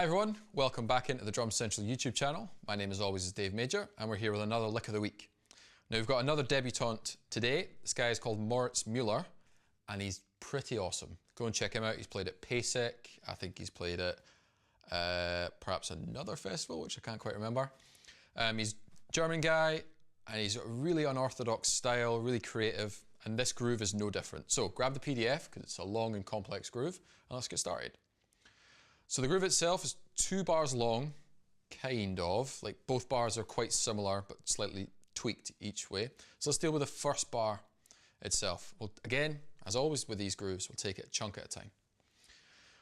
Hi everyone, welcome back into the Drum Central YouTube channel. My name as always is Dave Major and we're here with another lick of the week. Now we've got another debutante today. This guy is called Moritz Müller and he's pretty awesome. Go and check him out. He's played at PASIC. I think he's played at perhaps another festival, which I can't quite remember. He's a German guy and he's a really unorthodox style, really creative, and this groove is no different. So grab the PDF because it's a long and complex groove and let's get started. So the groove itself is 2 bars long, kind of, like both bars are quite similar but slightly tweaked each way. So let's deal with the first bar itself. Well, again, as always with these grooves, we'll take it a chunk at a time.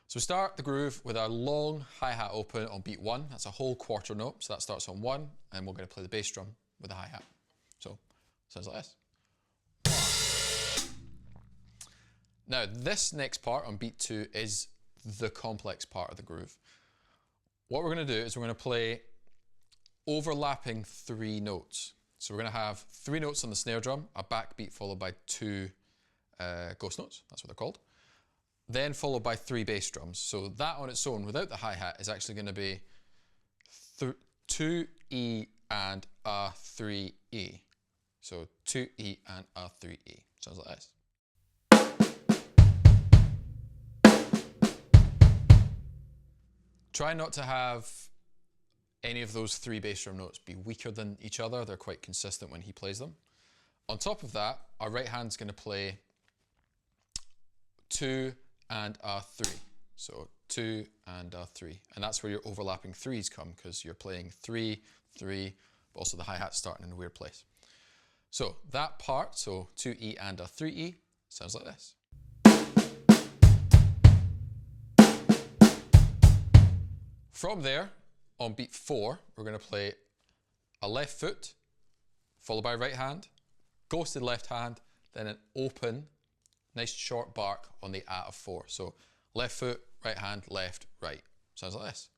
So we start the groove with our long hi-hat open on beat 1. That's a whole quarter note, so that starts on 1, and we're going to play the bass drum with the hi-hat. So, sounds like this. Now, this next part on beat 2 is the complex part of the groove. What we're going to do is we're going to play overlapping 3 notes. So we're going to have 3 notes on the snare drum, a backbeat followed by 2 ghost notes, that's what they're called, then followed by 3 bass drums. So that on its own, without the hi-hat, is actually going to be 2 E and a 3 E. So 2 E and a 3 E. Sounds like this. Try not to have any of those 3 bass drum notes be weaker than each other. They're quite consistent when he plays them. On top of that, our right hand's going to play 2 and a 3. So 2 and a 3. And that's where your overlapping 3s come, because you're playing 3, 3, but also the hi-hat's starting in a weird place. So that part, so 2 E and a 3 E, sounds like this. From there, on beat 4, we're going to play a left foot, followed by right hand, ghosted left hand, then an open, nice short bark on the A of 4. So left foot, right hand, left, right. Sounds like this.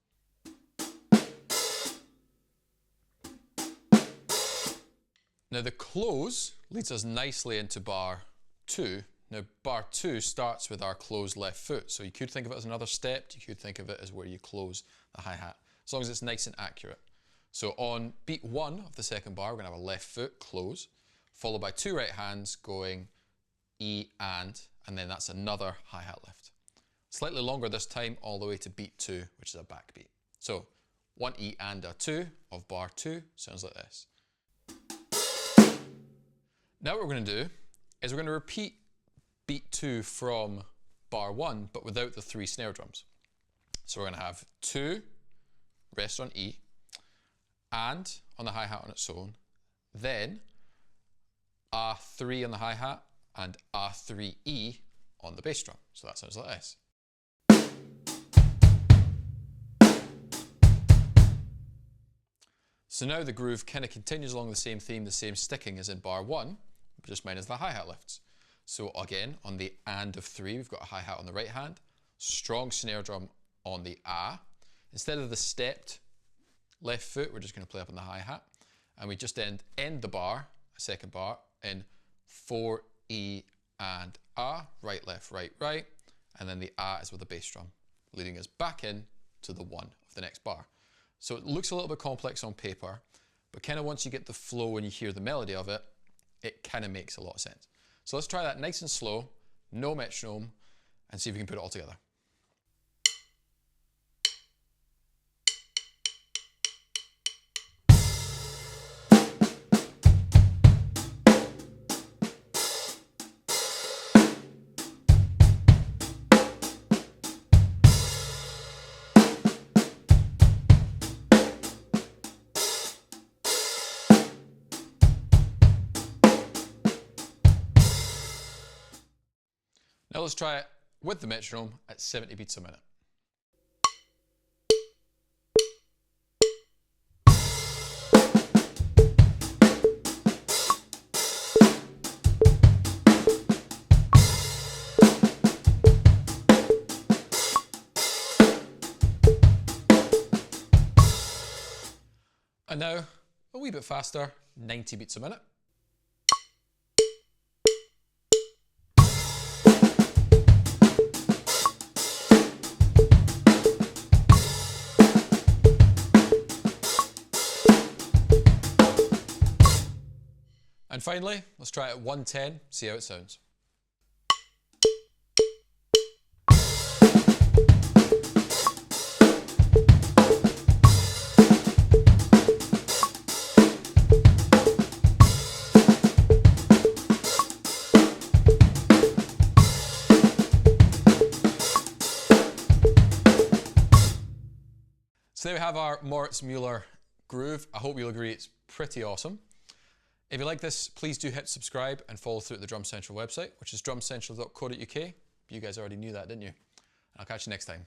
Now the close leads us nicely into bar 2. Now bar 2 starts with our closed left foot. So you could think of it as another step, you could think of it as where you close the hi-hat, as long as it's nice and accurate. So on beat 1 of the second bar, we're going to have a left foot close, followed by 2 right hands going E and then that's another hi-hat lift. Slightly longer this time, all the way to beat 2, which is a backbeat. So 1 E and a 2 of bar 2 sounds like this. Now what we're going to do is we're going to repeat beat 2 from bar 1, but without the 3 snare drums. So we're going to have 2, rest on E, and on the hi-hat on its own, then a 3 on the hi-hat, and a 3 E on the bass drum. So that sounds like this. So now the groove kind of continues along the same theme, the same sticking as in bar 1, just minus the hi-hat lifts. So again, on the and of 3, we've got a hi-hat on the right hand, strong snare drum on the A. Instead of the stepped left foot, we're just going to play up on the hi-hat. And we just end the bar, a second bar, in 4 E and A, right, left, right, right. And then the A is with the bass drum, leading us back in to the 1 of the next bar. So it looks a little bit complex on paper, but kind of once you get the flow and you hear the melody of it, it kind of makes a lot of sense. So let's try that nice and slow, no metronome, and see if we can put it all together. Now let's try it with the metronome at 70 beats a minute. And now a wee bit faster, 90 beats a minute. And finally, let's try it at 110, see how it sounds. So there we have our Moritz Müller groove. I hope you'll agree it's pretty awesome. If you like this, please do hit subscribe and follow through at the Drum Central website, which is drumcentral.co.uk. You guys already knew that, didn't you? I'll catch you next time.